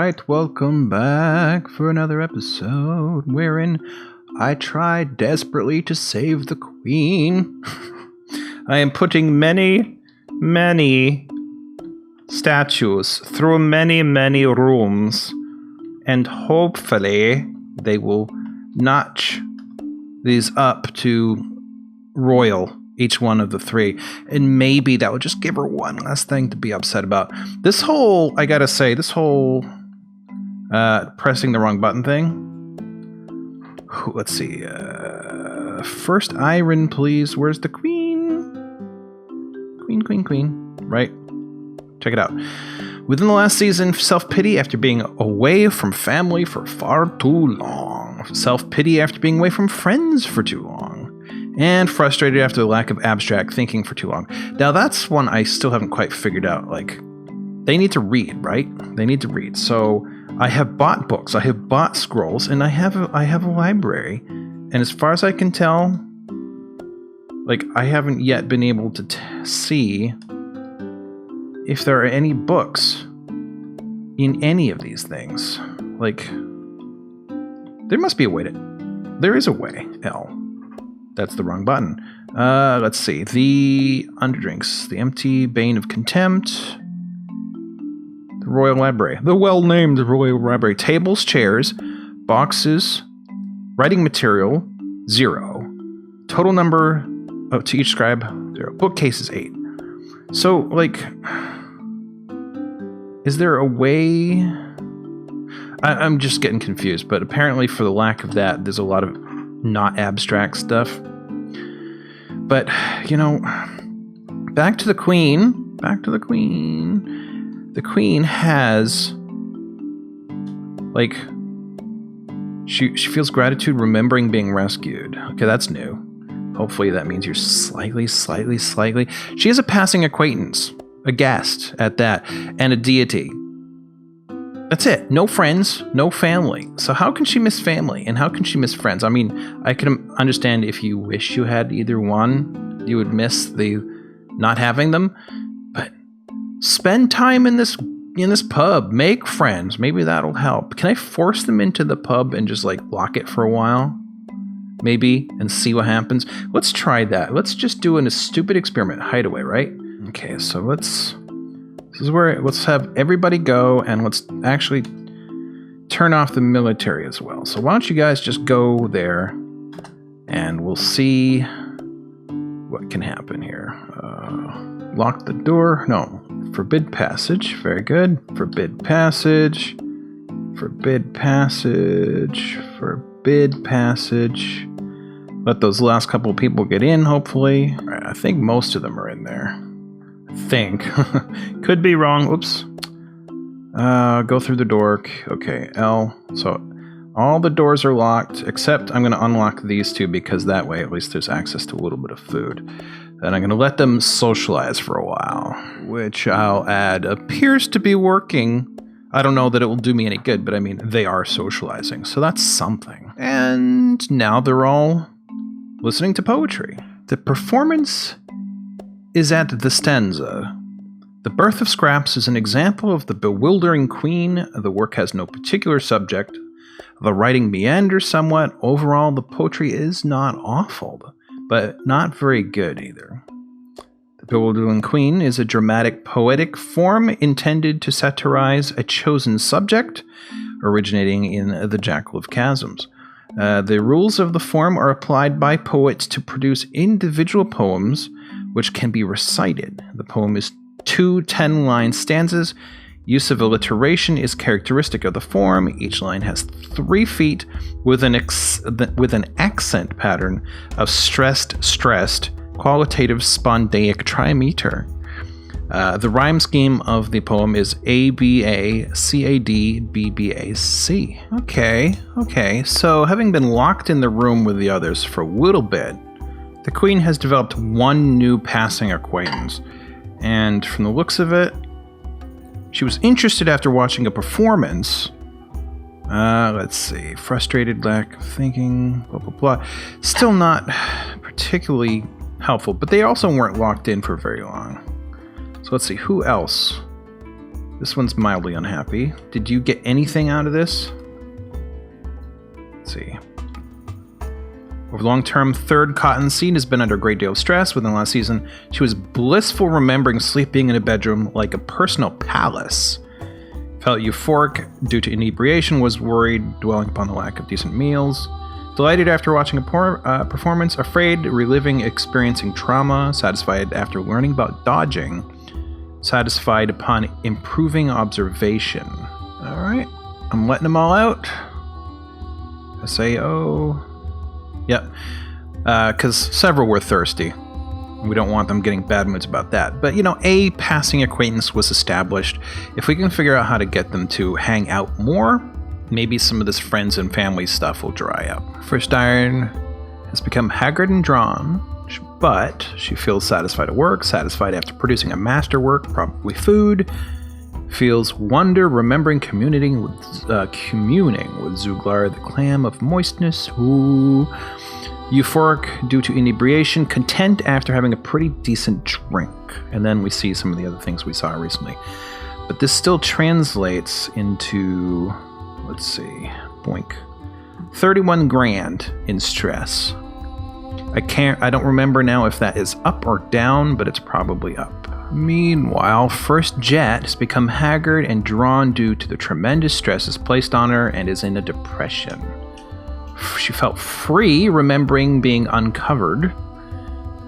Alright, welcome back for another episode wherein I try desperately to save the queen. I am putting many statues through many rooms, and hopefully they will notch these up to royal, each one of the three, and maybe that would just give her one less thing to be upset about. This whole, I gotta say, this whole pressing the wrong button thing. Let's see. First iron, please. Where's the queen? Queen. Right. Check it out. Within the last season, self-pity after being away from family for far too long. Self-pity after being away from friends for too long. And frustrated after the lack of abstract thinking for too long. Now that's one I still haven't quite figured out. Like, they need to read, right? They need to read. So I have bought books, I have bought scrolls, and I have a library. And as far as I can tell, like, I haven't yet been able to see if there are any books in any of these things. Like, there must be a way to... There is a way, L. That's the wrong button. Let's see. The underdrinks. The empty bane of contempt. The Royal Library. The well-named Royal Library. Tables, chairs, boxes, writing material, 0. Total number to each scribe, 0. Bookcases, 8. So, like, is there a way... I'm just getting confused, but apparently for the lack of that, there's a lot of not abstract stuff. But, you know, back to the queen. The queen has, like, she feels gratitude remembering being rescued. Okay, that's new. Hopefully that means you're slightly. She has a passing acquaintance, a guest at that, and a deity. That's it. No friends, no family. So how can she miss family? And how can she miss friends? I mean, I can understand if you wish you had either one, you would miss the not having them. But spend time in this pub. Make friends. Maybe that'll help. Can I force them into the pub and just, like, lock it for a while? Maybe, and see what happens. Let's try that. Let's just do a stupid experiment. Hideaway, right? Okay, so let's have everybody go, and let's actually turn off the military as well. So why don't you guys just go there, and we'll see what can happen here. Lock the door. No. Forbid passage. Very good. Forbid passage. Let those last couple of people get in, hopefully. I think most of them are in there. Think. Could be wrong. Oops. Go through the door. Okay, L. So all the doors are locked, except I'm going to unlock these two because that way at least there's access to a little bit of food. Then I'm going to let them socialize for a while, which I'll add appears to be working. I don't know that it will do me any good, but I mean, they are socializing, so that's something. And now they're all listening to poetry. The performance is at the stanza. The birth of scraps is an example of the bewildering queen. The work has no particular subject. The writing meanders somewhat. Overall, the poetry is not awful, but not very good either. The bewildering queen is a dramatic, poetic form intended to satirize a chosen subject, originating in The Jackal of Chasms. The rules of the form are applied by poets to produce individual poems which can be recited. The poem is 2 10-line stanzas. Use of alliteration is characteristic of the form. Each line has 3 feet with an accent pattern of stressed, qualitative, spondaic trimeter. The rhyme scheme of the poem is ABA, CAD, BBAC. Okay. So having been locked in the room with the others for a little bit, the queen has developed one new passing acquaintance. And from the looks of it, she was interested after watching a performance. Let's see. Frustrated, lack of thinking, blah, blah, blah. Still not particularly helpful, but they also weren't locked in for very long. So let's see. Who else This one's mildly unhappy. Did you get anything out of this? Let's see. Over long term, third Cottonseed has been under a great deal of stress. Within the last season, she was blissful, remembering sleeping in a bedroom like a personal palace. Felt euphoric due to inebriation, was worried, dwelling upon the lack of decent meals. Delighted after watching a performance, afraid, reliving, experiencing trauma, satisfied after learning about dodging, satisfied upon improving observation. Alright, I'm letting them all out. SAO. Yep, because several were thirsty. We don't want them getting bad moods about that. But, you know, a passing acquaintance was established. If we can figure out how to get them to hang out more, maybe some of this friends and family stuff will dry up. First Iron has become haggard and drawn, but she feels satisfied at work, satisfied after producing a masterwork, probably food. Feels wonder, remembering communing with Zuglar, the clam of moistness. Ooh. Euphoric due to inebriation, content after having a pretty decent drink. And then we see some of the other things we saw recently. But this still translates into, let's see, boink, 31 grand in stress. I don't remember now if that is up or down, but it's probably up. Meanwhile, First Jet has become haggard and drawn due to the tremendous stresses placed on her and is in a depression. She felt free, remembering being uncovered,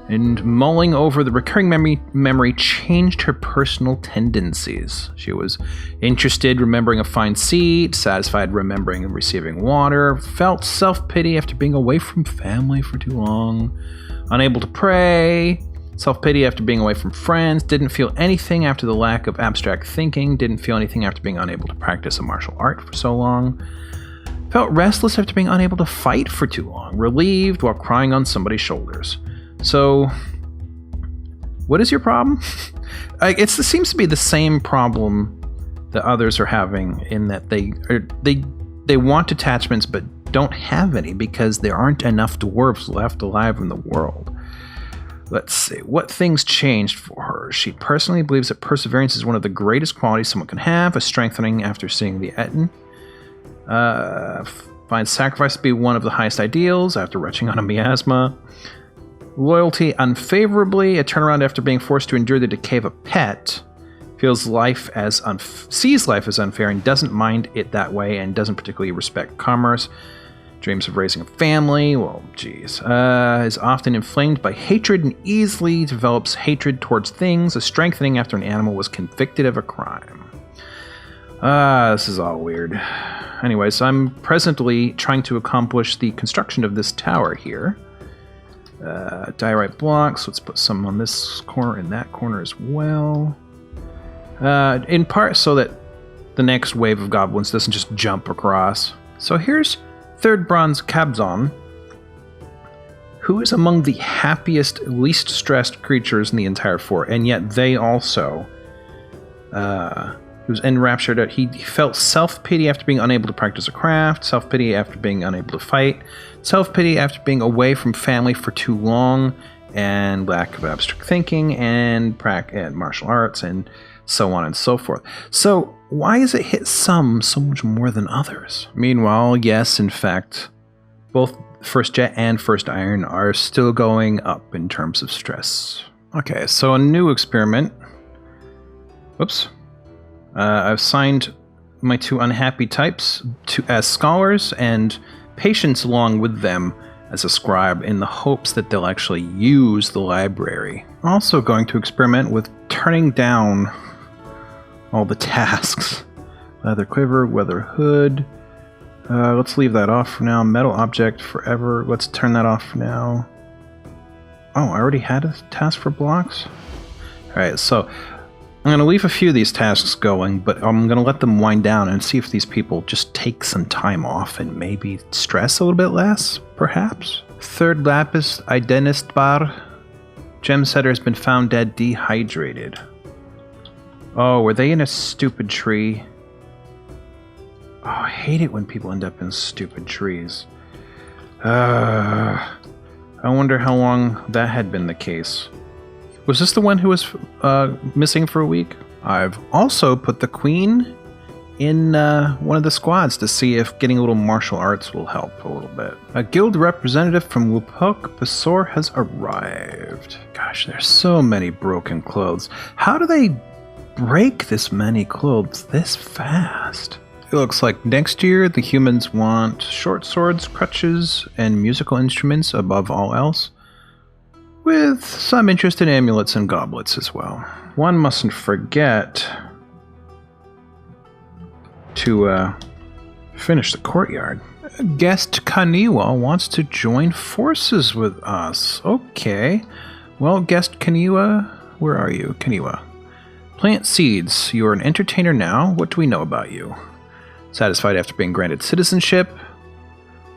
and mulling over the recurring memory changed her personal tendencies. She was interested, remembering a fine seat, satisfied, remembering and receiving water, felt self-pity after being away from family for too long, unable to pray, self-pity after being away from friends, didn't feel anything after the lack of abstract thinking, didn't feel anything after being unable to practice a martial art for so long, felt restless after being unable to fight for too long, relieved while crying on somebody's shoulders. So, what is your problem? It seems to be the same problem that others are having, in that they want attachments but don't have any because there aren't enough dwarves left alive in the world. Let's see, what things changed for her? She personally believes that perseverance is one of the greatest qualities someone can have, a strengthening after seeing the Etten. Finds sacrifice to be one of the highest ideals after retching on a miasma. Loyalty unfavorably, a turnaround after being forced to endure the decay of a pet. Sees life as unfair and doesn't mind it that way, and doesn't particularly respect commerce. Dreams of raising a family, well, geez. Is often inflamed by hatred and easily develops hatred towards things, a strengthening after an animal was convicted of a crime. This is all weird. Anyways, I'm presently trying to accomplish the construction of this tower here. Diorite blocks, let's put some on this corner and that corner as well. In part so that the next wave of goblins doesn't just jump across. So here's Third Bronze Cabzon, who is among the happiest, least stressed creatures in the entire fort, and yet they also... He was enraptured. He felt self-pity after being unable to practice a craft, self-pity after being unable to fight, self-pity after being away from family for too long, and lack of abstract thinking, and martial arts, and so on and so forth. So, why is it hit some so much more than others? Meanwhile, yes, in fact, both First Jet and First Iron are still going up in terms of stress. Okay, so a new experiment. Whoops. I've signed my two unhappy types as scholars and patients along with them as a scribe in the hopes that they'll actually use the library. Also going to experiment with turning down all the tasks. Leather quiver, weather hood. Let's leave that off for now. Metal object forever. Let's turn that off for now. Oh, I already had a task for blocks? Alright, so I'm going to leave a few of these tasks going, but I'm going to let them wind down and see if these people just take some time off and maybe stress a little bit less, perhaps? Third Lapis Identistbar. Gem setter has been found dead, dehydrated. Oh, were they in a stupid tree? Oh, I hate it when people end up in stupid trees. I wonder how long that had been the case. Was this the one who was missing for a week? I've also put the queen in one of the squads to see if getting a little martial arts will help a little bit. A guild representative from Lupok Basor has arrived. Gosh, there's so many broken clothes. How do they break this many clothes this fast? It looks like next year the humans want short swords, crutches, and musical instruments above all else, with some interest in amulets and goblets as well. One mustn't forget to finish the courtyard. Guest Kaniwa wants to join forces with us. Okay. Well, Guest Kaniwa, where are you? Kaniwa. Plant seeds. You are an entertainer now. What do we know about you? Satisfied after being granted citizenship.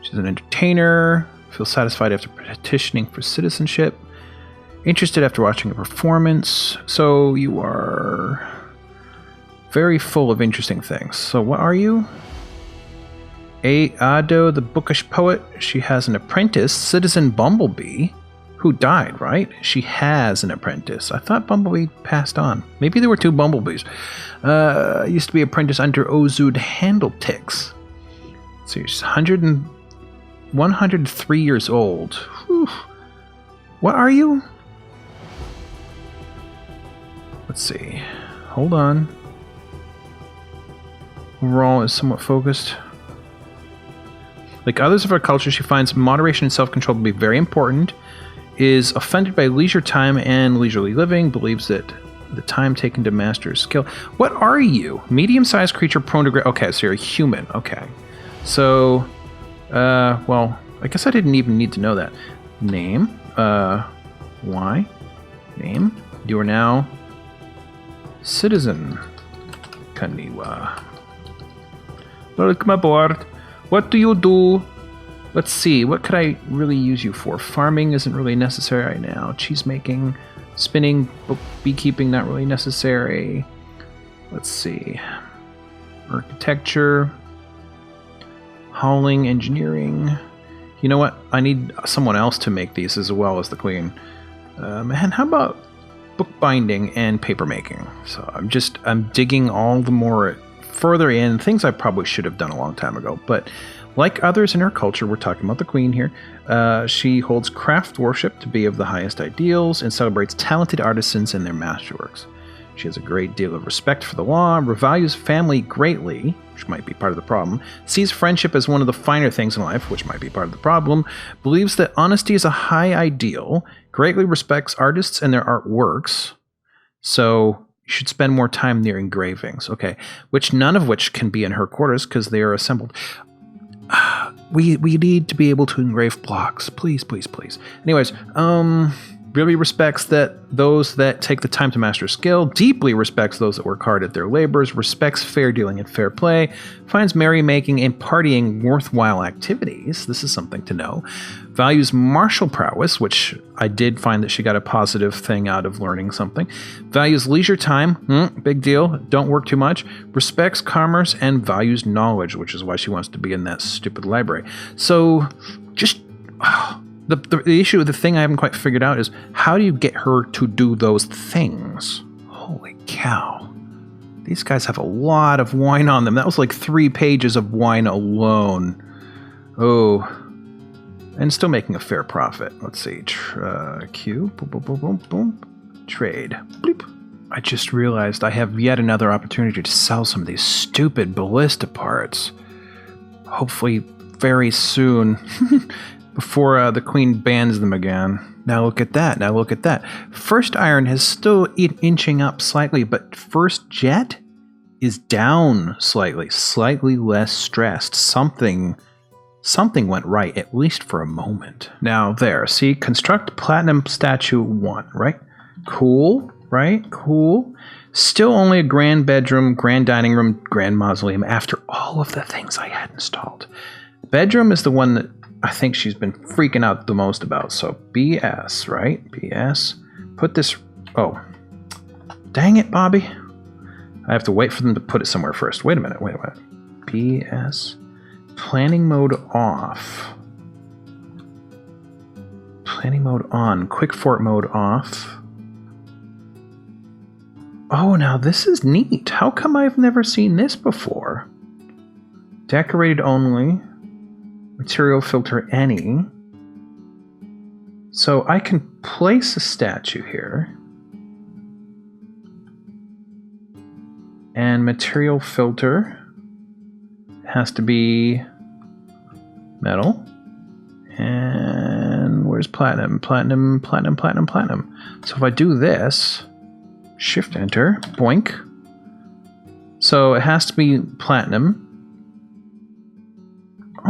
She's an entertainer. Feels satisfied after petitioning for citizenship. Interested after watching a performance. So you are very full of interesting things. So what are you? Ado, the bookish poet. She has an apprentice, Citizen Bumblebee, who died, right? She has an apprentice. I thought Bumblebee passed on. Maybe there were two Bumblebees. Used to be apprentice under Ozud Handletix. So she's 103 years old. Whew. What are you? Let's see. Hold on. Overall is somewhat focused. Like others of her culture, she finds moderation and self-control to be very important, is offended by leisure time and leisurely living, believes that the time taken to master a skill. What are you? Medium-sized creature prone to... Okay, so you're a human. Okay. So, well, I guess I didn't even need to know that. Name. Why? Name. You are now Citizen Kaniwa. Welcome aboard. What do you do? Let's see. What could I really use you for? Farming isn't really necessary right now. Cheese making, spinning, beekeeping, not really necessary. Let's see. Architecture, hauling, engineering. You know what? I need someone else to make these as well as the queen. And how about bookbinding and paper making? So I'm digging all the more further in things I probably should have done a long time ago, but like others in her culture, we're talking about the queen here, she holds craft worship to be of the highest ideals and celebrates talented artisans and their masterworks. She has a great deal of respect for the law, values family greatly, which might be part of the problem, sees friendship as one of the finer things in life, which might be part of the problem, believes that honesty is a high ideal, greatly respects artists and their artworks, so you should spend more time near engravings. Okay, none of which can be in her quarters because they are assembled. We need to be able to engrave blocks. Please, please, please. Anyways, really respects that those that take the time to master skill, deeply respects those that work hard at their labors, respects fair dealing and fair play, finds merrymaking and partying worthwhile activities. This is something to know. Values martial prowess, which I did find that she got a positive thing out of learning something. Values leisure time, big deal, don't work too much. Respects commerce and values knowledge, which is why she wants to be in that stupid library. So, just... The issue, the thing I haven't quite figured out is how do you get her to do those things? Holy cow. These guys have a lot of wine on them. That was like 3 pages of wine alone. Oh. And still making a fair profit. Let's see. Q. Boom, boom, boom, boom, boom. Trade. Bleep. I just realized I have yet another opportunity to sell some of these stupid ballista parts. Hopefully very soon. Before the queen bans them again. Now look at that. Now look at that. First iron is still inching up slightly, but first jet is down slightly. Slightly less stressed. Something went right, at least for a moment. Now there, see? Construct platinum statue 1, right? Cool, right? Cool. Still only a grand bedroom, grand dining room, grand mausoleum after all of the things I had installed. Bedroom is the one that I think she's been freaking out the most about. So BS, right? BS. Put this... Oh. Dang it, Bobby. I have to wait for them to put it somewhere first. Wait a minute. BS. Planning mode off. Planning mode on. Quick fort mode off. Oh, now this is neat. How come I've never seen this before? Decorated only. Material filter any. So I can place a statue here. And material filter has to be metal. And where's platinum? Platinum, platinum, platinum, platinum. So if I do this, shift enter, boink. So it has to be platinum.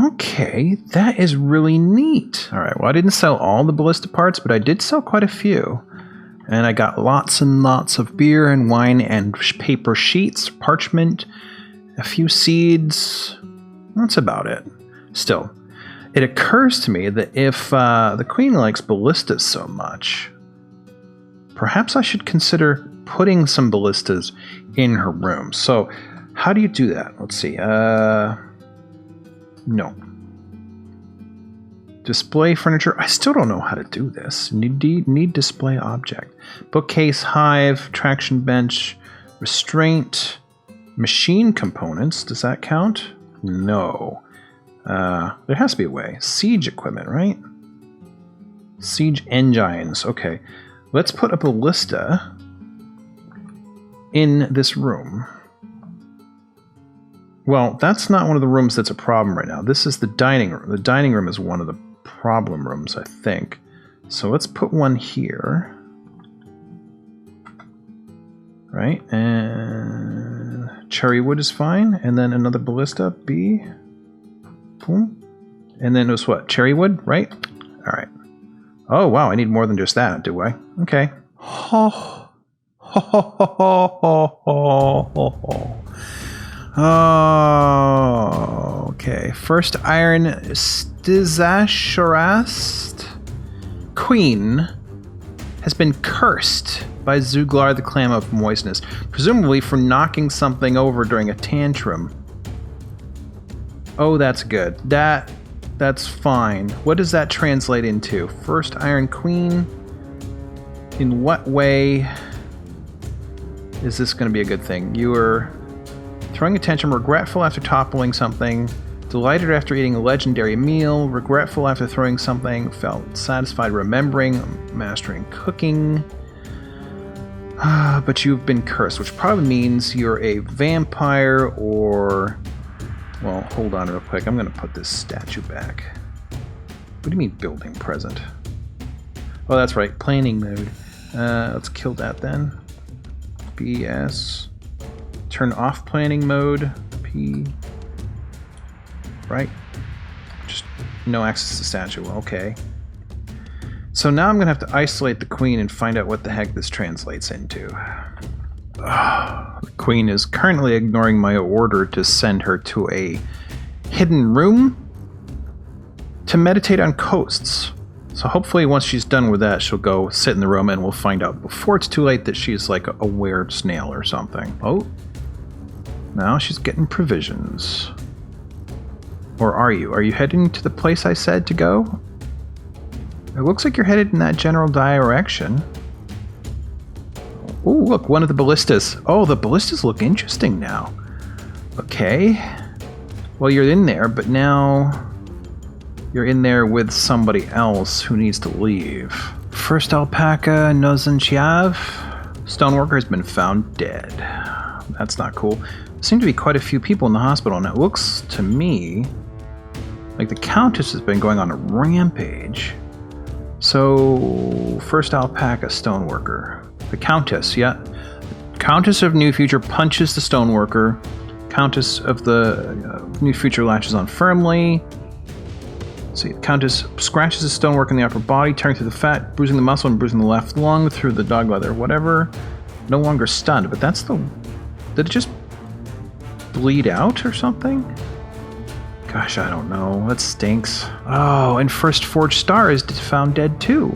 Okay, that is really neat. All right, well, I didn't sell all the ballista parts, but I did sell quite a few. And I got lots and lots of beer and wine and paper sheets, parchment, a few seeds. That's about it. Still, it occurs to me that if the queen likes ballistas so much, perhaps I should consider putting some ballistas in her room. So how do you do that? Let's see. No. Display furniture. I still don't know how to do this. Need display object. Bookcase, hive, traction bench, restraint, machine components. Does that count? No. There has to be a way. Siege equipment, right? Siege engines. Okay. Let's put a ballista in this room. Well, that's not one of the rooms that's a problem right now. This is the dining room. The dining room is one of the problem rooms, I think. So let's put one here. Right? And cherry wood is fine. And then another ballista, B. Boom. And then it was what? Cherry wood, right? All right. Oh, wow. I need more than just that, do I? Okay. Oh. Oh, okay. First iron Stizasharast Queen has been cursed by Zuglar, the Clam of Moistness, presumably for knocking something over during a tantrum. Oh, that's good. That's fine. What does that translate into? First Iron Queen? In what way is this going to be a good thing? You are throwing a tantrum, regretful after toppling something, delighted after eating a legendary meal, regretful after throwing something, felt satisfied remembering, mastering cooking. But you've been cursed, which probably means you're a vampire or... Well, hold on real quick. I'm going to put this statue back. What do you mean building present? Oh, that's right. Planning mode. Let's kill that then. BS. Turn off planning mode. P. Right? Just no access to statue. Okay. So now I'm going to have to isolate the queen and find out what the heck this translates into. The queen is currently ignoring my order to send her to a hidden room to meditate on coasts. So hopefully once she's done with that, she'll go sit in the room and we'll find out before it's too late that she's like a weird snail or something. Oh, now she's getting provisions. Or are you? Are you heading to the place I said to go? It looks like you're headed in that general direction. Oh, look, one of the ballistas. Oh, the ballistas look interesting now. Okay. Well, you're in there, but now you're in there with somebody else who needs to leave. First alpaca, Nozenchiav. Stoneworker has been found dead. That's not cool. There seem to be quite a few people in the hospital, and it looks to me like the Countess has been going on a rampage. So, first alpaca, stoneworker. The Countess, yeah. The Countess of New Future punches the stoneworker. Countess of the New Future latches on firmly. See, the Countess scratches the stonework in the upper body, tearing through the fat, bruising the muscle and bruising the left lung through the dog leather, whatever. No longer stunned, but that's the... Did it just bleed out or something? Gosh, I don't know. That stinks. Oh, and First Forged Star is found dead too.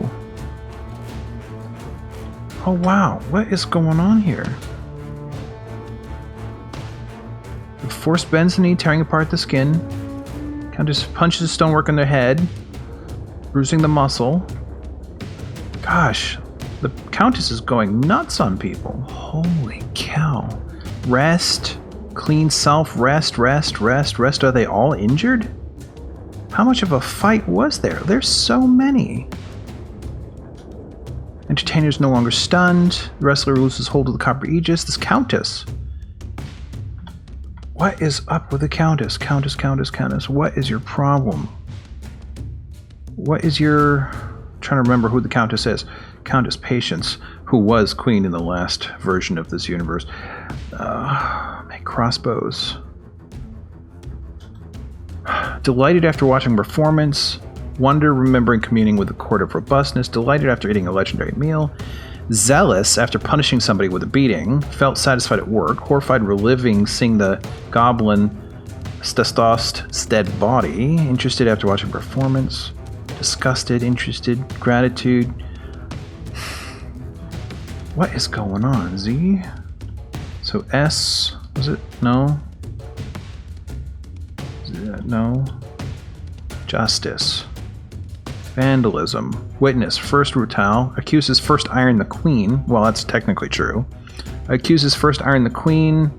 Oh wow, what is going on here? The forced bends the knee, tearing apart the skin. Countess punches the stonework in the head, bruising the muscle. Gosh, The Countess is going nuts on people. Holy cow. Rest. Clean self. Rest. Are they all injured? How much of a fight was there? There's so many. Entertainer's no longer stunned. The wrestler loses hold of the copper aegis. This Countess. What is up with the Countess? Countess. What is your problem? What is your... I'm trying to remember who the Countess is. Countess Patience, who was queen in the last version of this universe. Make crossbows. Delighted after watching performance. Wonder remembering communing with the Court of Robustness. Delighted after eating a legendary meal. Zealous after punishing somebody with a beating. Felt satisfied at work. Horrified reliving seeing the goblin Stastost's dead body. Interested after watching performance. Disgusted, interested, gratitude. What is going on, Z? So S, was it? No. No. Justice. Vandalism. Witness. First Rutal. Accuses First Iron the Queen. Well, that's technically true. Accuses First Iron the Queen.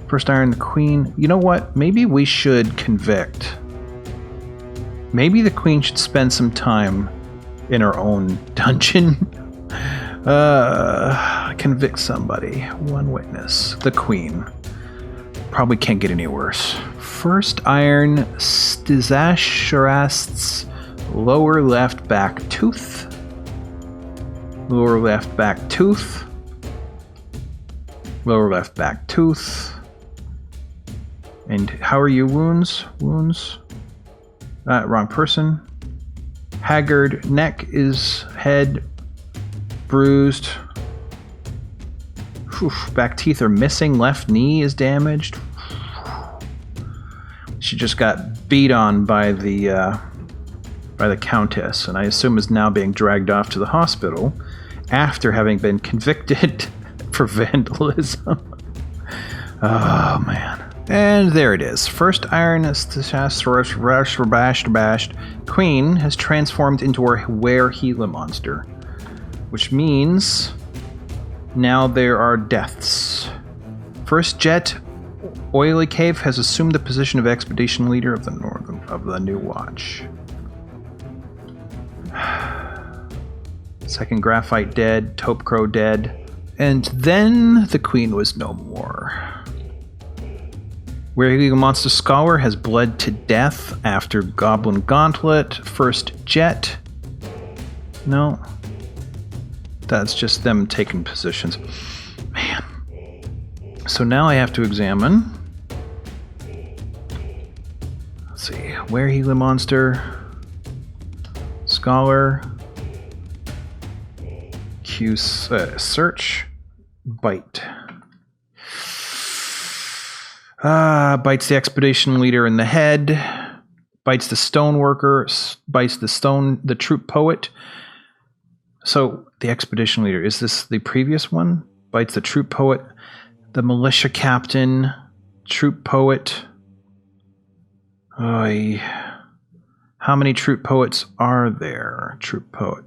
First Iron the Queen. You know what? Maybe we should convict. Maybe the Queen should spend some time in her own dungeon. Convict somebody. One witness. The Queen. Probably can't get any worse. First Iron Stizashirast's lower left back tooth. Lower left back tooth. Lower left back tooth. And how are you, wounds? Wounds. Wrong person. Haggard neck is head bruised. Oof, back teeth are missing. Left knee is damaged. She just got beat on by the Countess, and I assume is now being dragged off to the hospital after having been convicted for vandalism. Oh man. And there it is. First Iron Queen has transformed into a were-Gila monster, which means now there are deaths. First Jet Oily Cave has assumed the position of expedition leader of the New Watch. Second Graphite dead, Taupe Crow dead, and then the Queen was no more. Were-Gila Monster Scholar has bled to death after Goblin Gauntlet. First Jet. No. That's just them taking positions. Man. So now I have to examine. Let's see. Were-Gila Monster Scholar. Q search. Bite. Bites the expedition leader in the head. Bites the stoneworker. Bites the troop poet. So the expedition leader, is this the previous one? Bites the troop poet, the militia captain, troop poet. Oy. How many troop poets are there? Troop poet.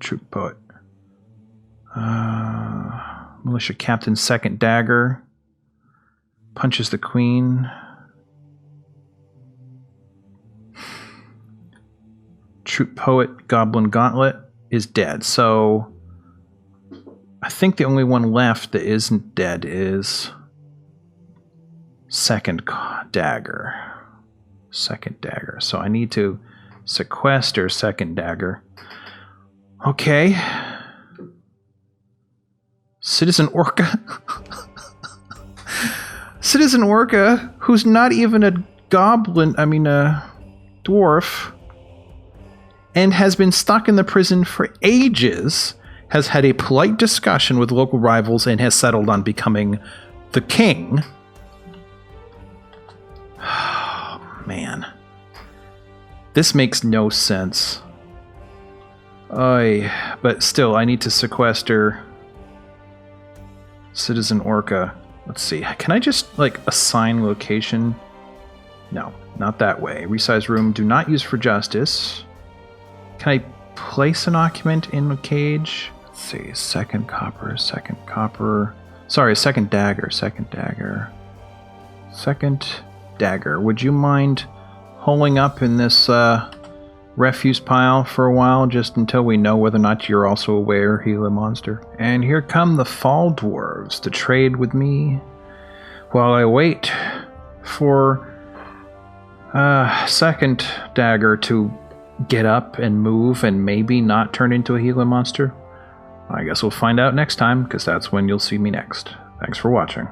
Militia captain, second dagger. Punches the Queen. Troop poet, Goblin Gauntlet is dead. So I think the only one left that isn't dead is second dagger. Second dagger. So I need to sequester second dagger. Okay. Citizen Orca. Citizen Orca, who's not even a goblin, a dwarf, and has been stuck in the prison for ages, has had a polite discussion with local rivals and has settled on becoming the king. Oh, man. This makes no sense. But still, I need to sequester Citizen Orca. Let's see. Can I just, assign location? No, not that way. Resize room. Do not use for justice. Can I place an occupant in a cage? Let's see, second copper. Sorry, second dagger. Second dagger. Would you mind holing up in this refuse pile for a while, just until we know whether or not you're also a Gila monster? And here come the fall dwarves to trade with me while I wait for second dagger to get up and move and maybe not turn into a Gila monster. I guess we'll find out next time, because that's when you'll see me next. Thanks for watching.